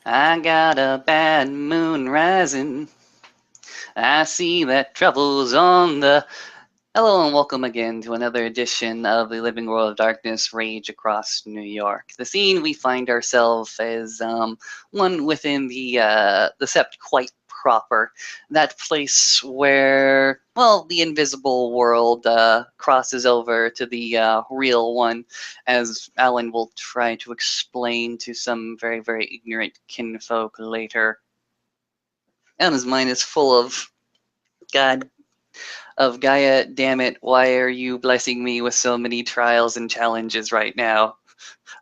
I got a bad moon rising. I see that trouble's on the. Hello and welcome again to another edition of the Living World of Darkness Rage Across New York. The scene we find ourselves is one within the Sept quite proper. That place where, well, the invisible world crosses over to the real one, as Alan will try to explain to some very, very ignorant kinfolk later. And his mind is full of God of Gaia, damn it, why are you blessing me with so many trials and challenges right now?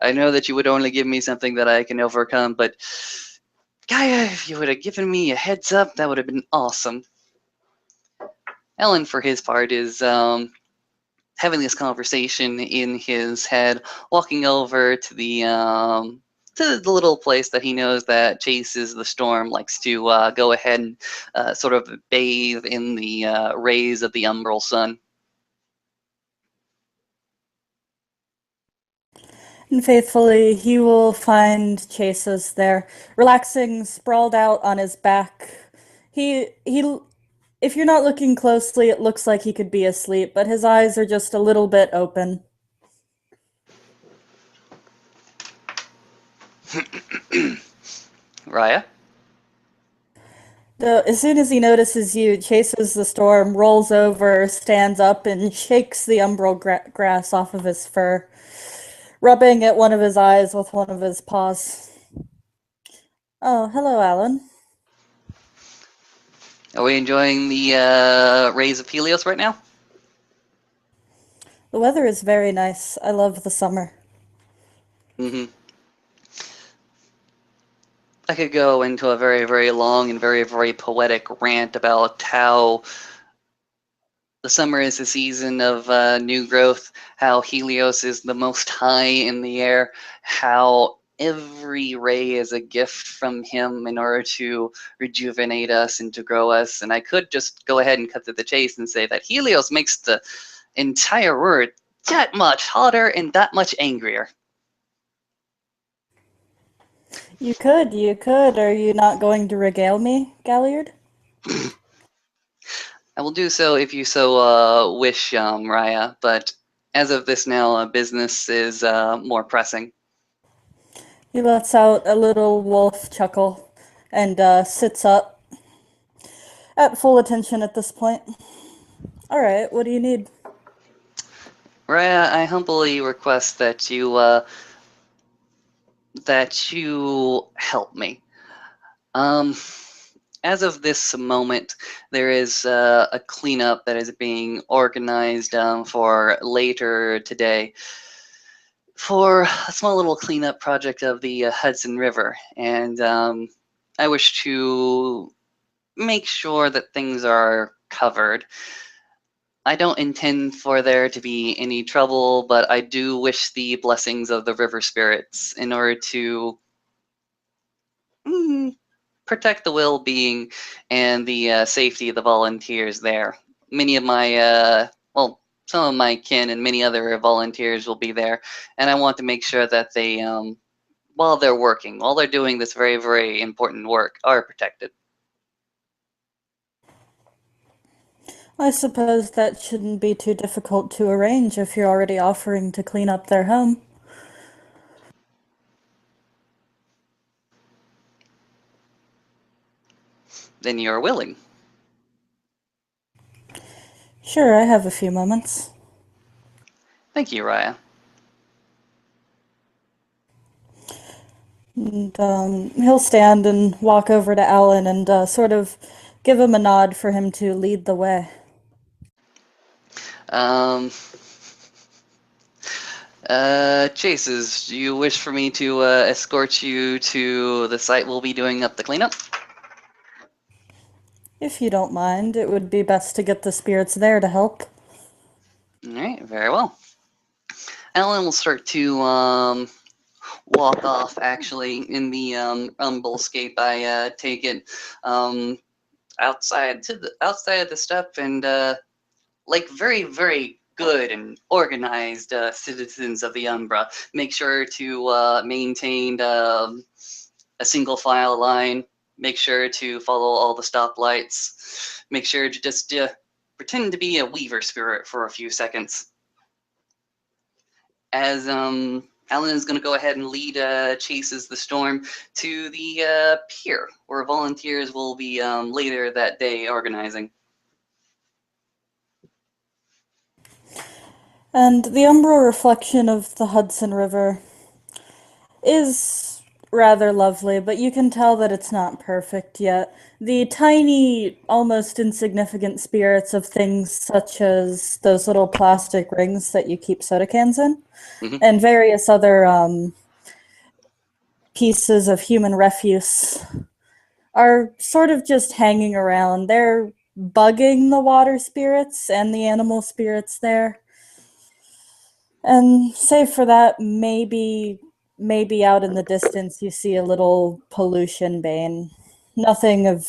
I know that you would only give me something that I can overcome, but Gaia, if you would have given me a heads up, that would have been awesome. Ellen, for his part, is having this conversation in his head, walking over to the little place that he knows that chases the storm, likes to go ahead and sort of bathe in the rays of the umbral sun. And faithfully, he will find Chases there, relaxing, sprawled out on his back. He. If you're not looking closely, it looks like he could be asleep, but his eyes are just a little bit open. Raya? As soon as he notices you, chases the storm, rolls over, stands up, and shakes the umbral grass off of his fur, rubbing at one of his eyes with one of his paws. Oh, hello, Alan. Are we enjoying the rays of Helios right now? The weather is very nice. I love the summer. Mm-hmm. I could go into a very, very long and very, very poetic rant about how the summer is the season of new growth, how Helios is the most high in the air, how every ray is a gift from him in order to rejuvenate us and to grow us. And I could just go ahead and cut to the chase and say that Helios makes the entire word that much hotter and that much angrier. You could, you could. Are you not going to regale me, Galliard? I will do so if you so wish, Raya, but as of this now, business is more pressing. He lets out a little wolf chuckle and sits up at full attention at this point. All right, what do you need? Raya, I humbly request that you help me. Um, as of this moment, there is a cleanup that is being organized for later today for a small little cleanup project of the Hudson River, and I wish to make sure that things are covered. I don't intend for there to be any trouble, but I do wish the blessings of the river spirits in order to mm, protect the well-being and the safety of the volunteers there. Many of my, well, some of my kin and many other volunteers will be there, and I want to make sure that they, while they're working, while they're doing this very, very important work, are protected. I suppose that shouldn't be too difficult to arrange if you're already offering to clean up their home. Then you're willing. Sure, I have a few moments. Thank you, Raya. And he'll stand and walk over to Alan and sort of give him a nod for him to lead the way. Um, Chases, do you wish for me to escort you to the site we'll be doing up the cleanup? If you don't mind, it would be best to get the spirits there to help. All right, very well. Alan will start to walk off, actually, in the rumblescape. I take it outside of the step, and like very, very good and organized citizens of the Umbra, make sure to maintain a single file line. Make sure to follow all the stoplights. Make sure to just pretend to be a weaver spirit for a few seconds. As Alan is going to go ahead and lead Chases the Storm to the pier, where volunteers will be later that day organizing. And the umbral reflection of the Hudson River is rather lovely, but you can tell that it's not perfect yet. The tiny, almost insignificant spirits of things such as those little plastic rings that you keep soda cans in, and various other pieces of human refuse are sort of just hanging around. They're bugging the water spirits and the animal spirits there. And save for that, maybe out in the distance you see a little pollution bane. Nothing of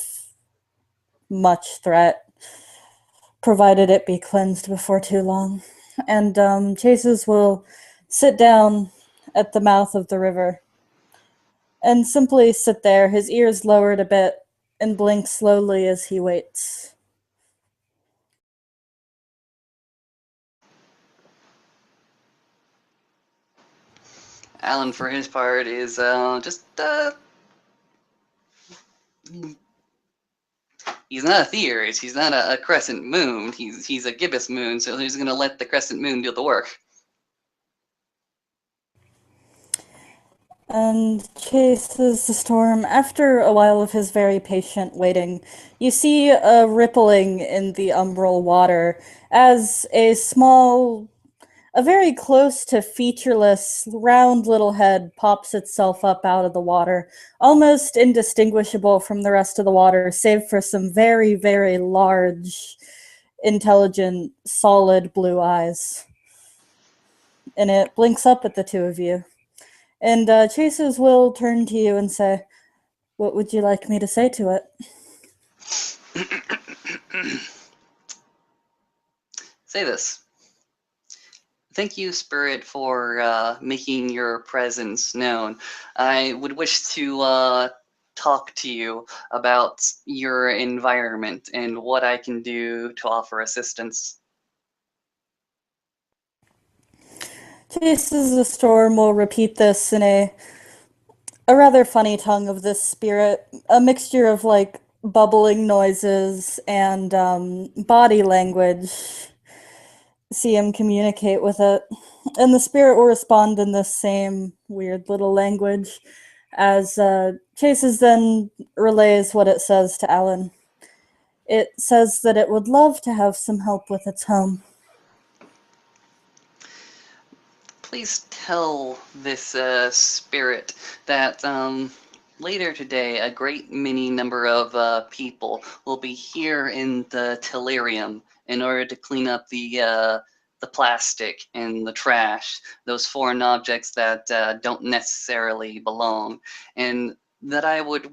much threat, provided it be cleansed before too long. And Chases will sit down at the mouth of the river and simply sit there, his ears lowered a bit, and blink slowly as he waits. Alan, for his part, is just he's not a Theurge, he's not a crescent moon, he's a gibbous moon, so he's going to let the crescent moon do the work. And Chases the Storm. After a while of his very patient waiting, you see a rippling in the umbral water as a very close to featureless, round little head pops itself up out of the water, almost indistinguishable from the rest of the water, save for some very, very large, intelligent, solid blue eyes. And it blinks up at the two of you. And Chases will turn to you and say, "What would you like me to say to it?" Say this. Thank you, Spirit, for making your presence known. I would wish to talk to you about your environment and what I can do to offer assistance. Chases the Storm will repeat this in a rather funny tongue of this spirit, a mixture of like bubbling noises and body language. See him communicate with it, and the spirit will respond in this same weird little language as Chases then relays what it says to Alan. It says that it would love to have some help with its home. Please tell this spirit that later today a great many number of people will be here in the Tellurium in order to clean up the plastic and the trash, those foreign objects that don't necessarily belong, and that I would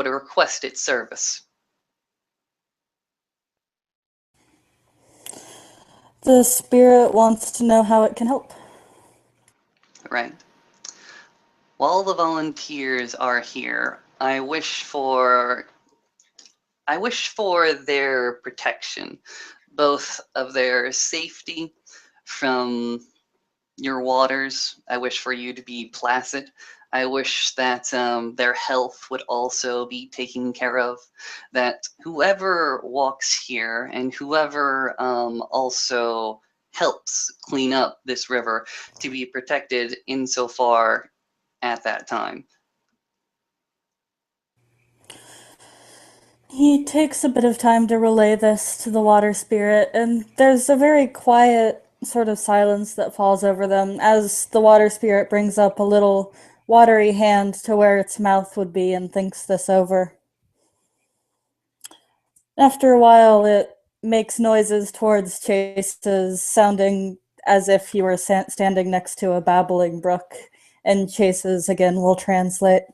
request its service. The spirit wants to know how it can help. Right. While the volunteers are here, I wish for their protection, both of their safety from your waters. I wish for you to be placid. I wish that their health would also be taken care of, that whoever walks here and whoever also helps clean up this river to be protected insofar at that time. He takes a bit of time to relay this to the water spirit, and there's a very quiet sort of silence that falls over them as the water spirit brings up a little watery hand to where its mouth would be and thinks this over. After a while, it makes noises towards Chases, sounding as if you were standing next to a babbling brook, and Chases again will translate.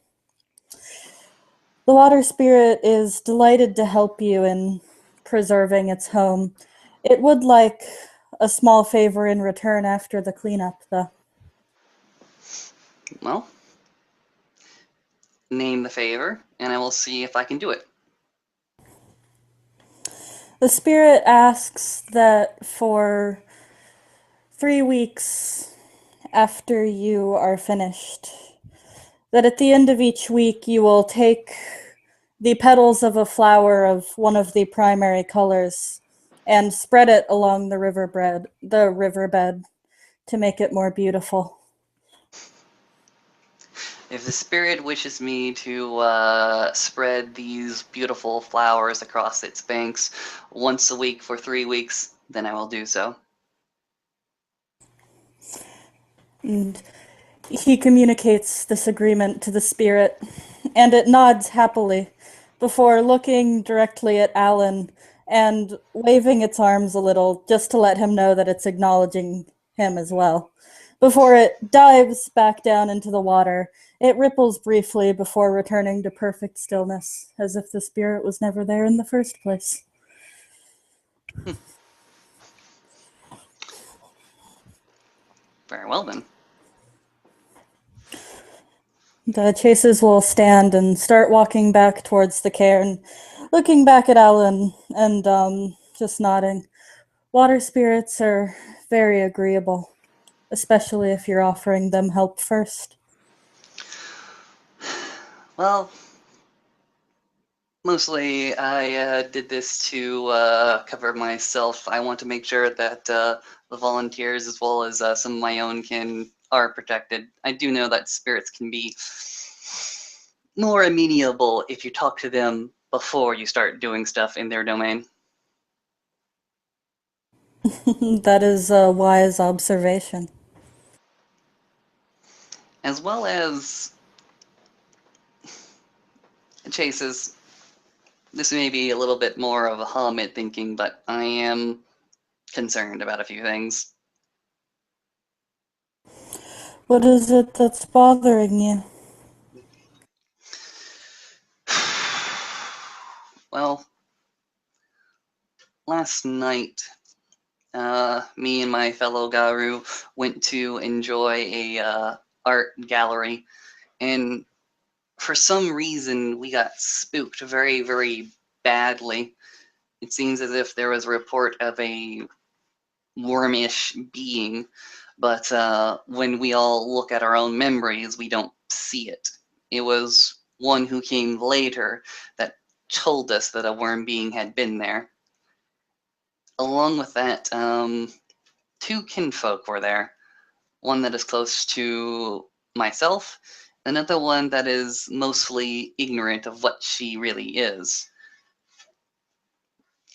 The water spirit is delighted to help you in preserving its home. It would like a small favor in return after the cleanup, though. Well, name the favor, and I will see if I can do it. The spirit asks that for 3 weeks after you are finished, that at the end of each week you will take the petals of a flower of one of the primary colors and spread it along the riverbed to make it more beautiful. If the spirit wishes me to spread these beautiful flowers across its banks once a week for 3 weeks, then I will do so. And he communicates this agreement to the spirit, and it nods happily before looking directly at Alan and waving its arms a little just to let him know that it's acknowledging him as well. Before it dives back down into the water, it ripples briefly before returning to perfect stillness, as if the spirit was never there in the first place. Very well then. The Chases will stand and start walking back towards the cairn, looking back at Alan and just nodding. Water spirits are very agreeable, especially if you're offering them help first. Well, mostly I did this to cover myself. I want to make sure that the volunteers, as well as some of my own kin, are protected. I do know that spirits can be more amenable if you talk to them before you start doing stuff in their domain. That is a wise observation. As well as Chase's, this may be a little bit more of a Hamid thinking, but I am concerned about a few things. What is it that's bothering you? Well, last night, me and my fellow Garu went to enjoy a art gallery, and for some reason we got spooked very, very badly. It seems as if there was a report of a wormish being, but when we all look at our own memories, we don't see it. It was one who came later that told us that a worm being had been there. Along with that, two kinfolk were there. One that is close to myself, another one that is mostly ignorant of what she really is.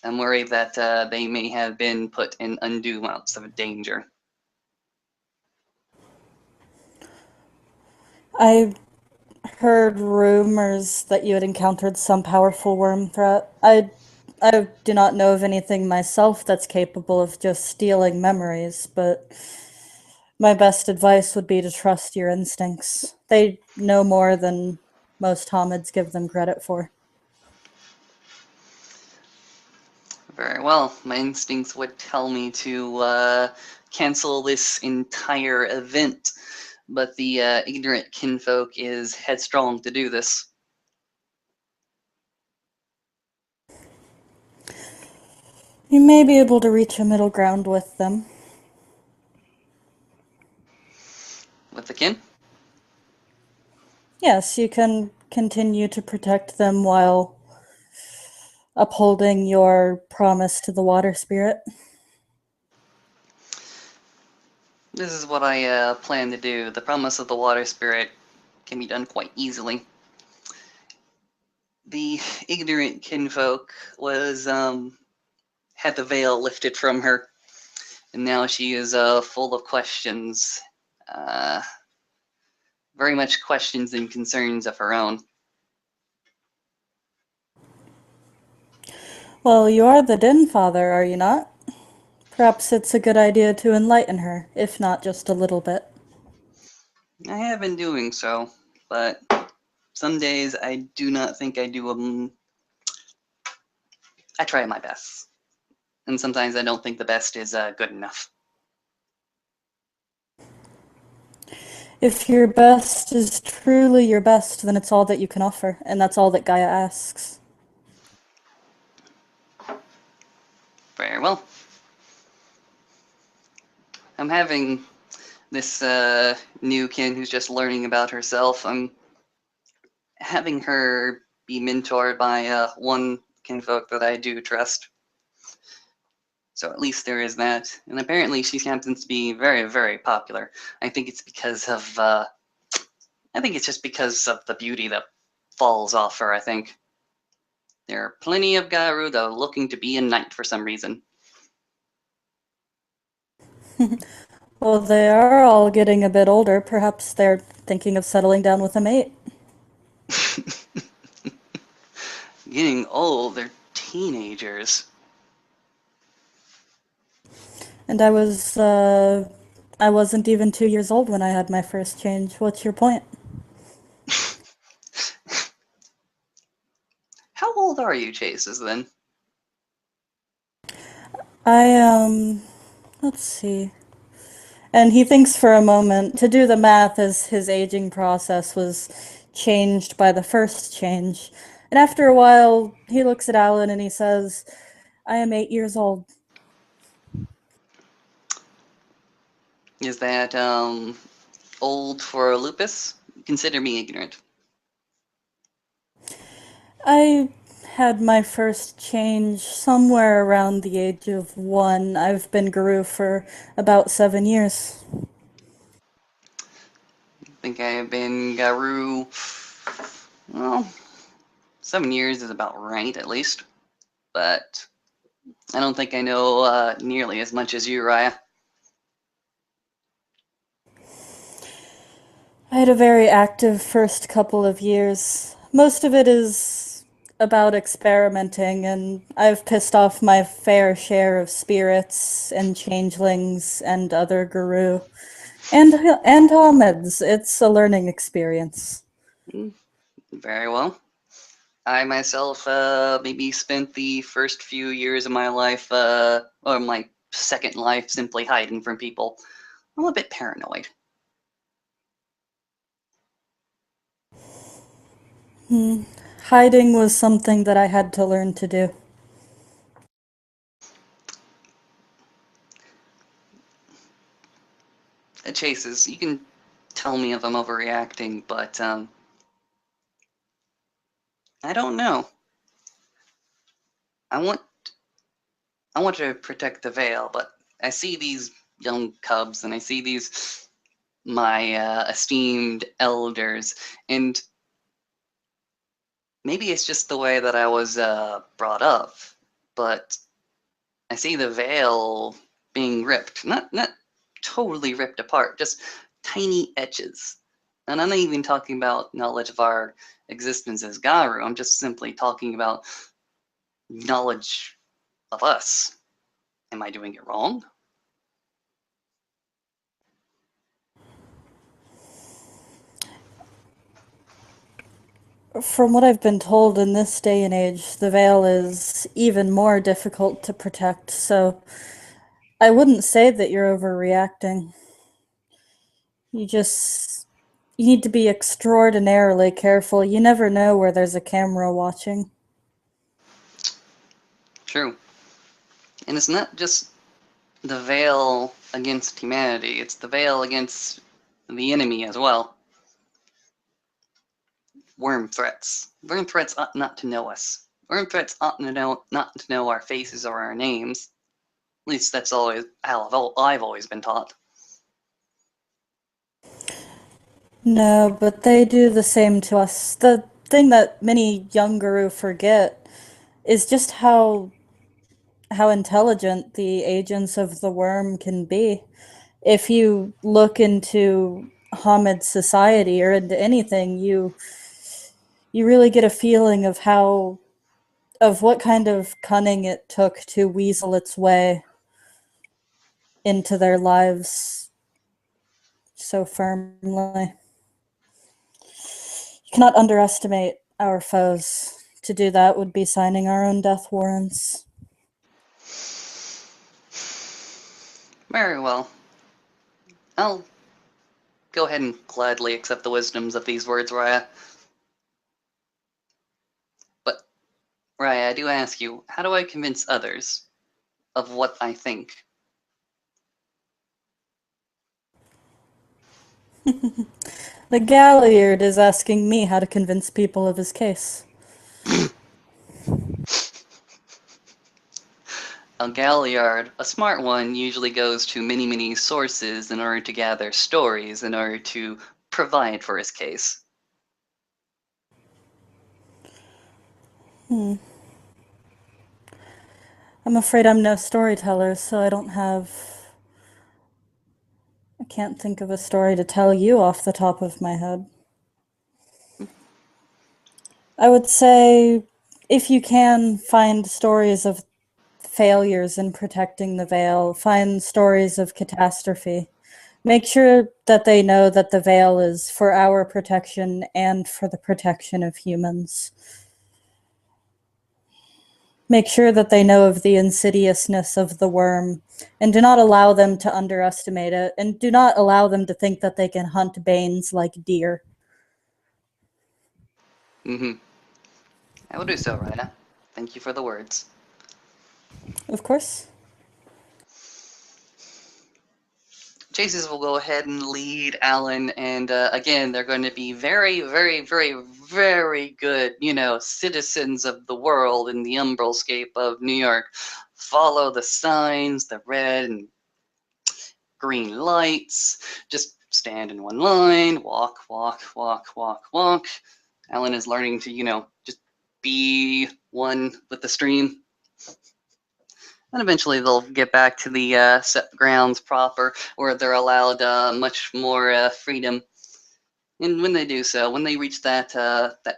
I'm worried that they may have been put in undue amounts of danger. I heard rumors that you had encountered some powerful worm threat. I do not know of anything myself that's capable of just stealing memories, but my best advice would be to trust your instincts. They know more than most Hamids give them credit for. Very well. My instincts would tell me to cancel this entire event, but the ignorant kinfolk is headstrong to do this. You may be able to reach a middle ground with them. With the kin? Yes, you can continue to protect them while upholding your promise to the water spirit. This is what I plan to do. The promise of the water spirit can be done quite easily. The ignorant kinfolk was had the veil lifted from her, and now she is full of questions, uh, very much questions and concerns of her own. Well, you are the Den Father, are you not? Perhaps it's a good idea to enlighten her, if not just a little bit. I have been doing so, but some days I do not think I do. I try my best, and sometimes I don't think the best is good enough. If your best is truly your best, then it's all that you can offer, and that's all that Gaia asks. Very well. I'm having this new kin who's just learning about herself. I'm having her be mentored by one kinfolk that I do trust. So at least there is that. And apparently she happens to be very, very popular. I think it's because of, I think it's just because of the beauty that falls off her, I think. There are plenty of Garu that are looking to be a knight for some reason. Well, they are all getting a bit older. Perhaps they're thinking of settling down with a mate. Getting old, they're teenagers. And I wasn't even 2 years old when I had my first change. What's your point? How old are you, Chases, then? Let's see. And he thinks for a moment. To do the math, as his aging process was changed by the first change. And after a while, he looks at Alan and he says, I am 8 years old. Is that, old for lupus? Consider me ignorant. I had my first change somewhere around the age of 1. I've been Guru for about 7 years. I think I have been Garu, well, 7 years is about right, at least. But I don't think I know nearly as much as you, Raya. I had a very active first couple of years. Most of it is about experimenting, and I've pissed off my fair share of spirits and changelings and other guru and homins. It's a learning experience. Very well. I myself maybe spent the first few years of my life, or my second life, simply hiding from people. I'm a bit paranoid. Hiding was something that I had to learn to do. Chases, you can tell me if I'm overreacting, but I don't know. I want I want to protect the veil, but I see these young cubs and I see these my esteemed elders, and maybe it's just the way that I was brought up, but I see the veil being ripped, not totally ripped apart, just tiny etches. And I'm not even talking about knowledge of our existence as Garu. I'm just simply talking about knowledge of us. Am I doing it wrong? From what I've been told, in this day and age, the veil is even more difficult to protect, so I wouldn't say that you're overreacting. You just you need to be extraordinarily careful. You never know where there's a camera watching. True. And it's not just the veil against humanity, it's the veil against the enemy as well. Worm threats. Worm threats ought not to know us. Worm threats ought to know not to know our faces or our names. At least that's always how I've always been taught. No, but they do the same to us. The thing that many young guru forget is just how intelligent the agents of the worm can be. If you look into Hamid society or into anything, you really get a feeling of what kind of cunning it took to weasel its way into their lives so firmly. You cannot underestimate our foes. To do that would be signing our own death warrants. Very well. I'll go ahead and gladly accept the wisdoms of these words, Raya. But, Raya, I do ask you, how do I convince others of what I think? The Galliard is asking me how to convince people of his case. A Galliard, a smart one, usually goes to many, many sources in order to gather stories in order to provide for his case. I'm afraid I'm no storyteller, so I can't think of a story to tell you off the top of my head. I would say if you can find stories of failures in protecting the Veil, find stories of catastrophe. Make sure that they know that the Veil is for our protection and for the protection of humans. Make sure that they know of the insidiousness of the worm, and do not allow them to underestimate it, and do not allow them to think that they can hunt Banes like deer. Mm-hmm. I will do so, Raya. Thank you for the words. Of course. Chases will go ahead and lead Alan, and again, they're going to be very, very, very, very good, citizens of the world in the umbralscape of New York. Follow the signs, the red and green lights. Just stand in one line, walk, walk, walk, walk, walk. Alan is learning to, just be one with the stream. And eventually they'll get back to the set grounds proper, where they're allowed much more freedom. And when they do so, when they reach that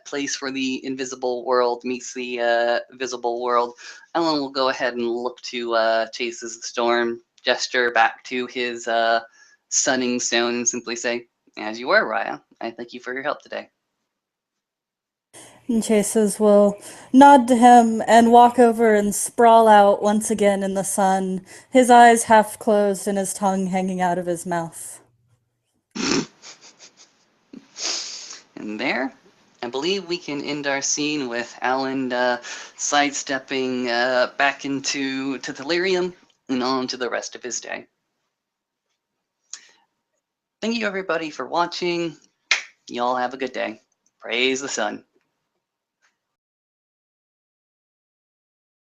place where the invisible world meets the visible world, Alan will go ahead and look to Chase's Storm, gesture back to his sunning stone, and simply say, "As you were, Raya. I thank you for your help today." And Chases will nod to him and walk over and sprawl out once again in the sun, his eyes half closed and his tongue hanging out of his mouth. And there, I believe we can end our scene with Alan sidestepping back into Delirium and on to the rest of his day. Thank you, everybody, for watching. Y'all have a good day. Praise the sun.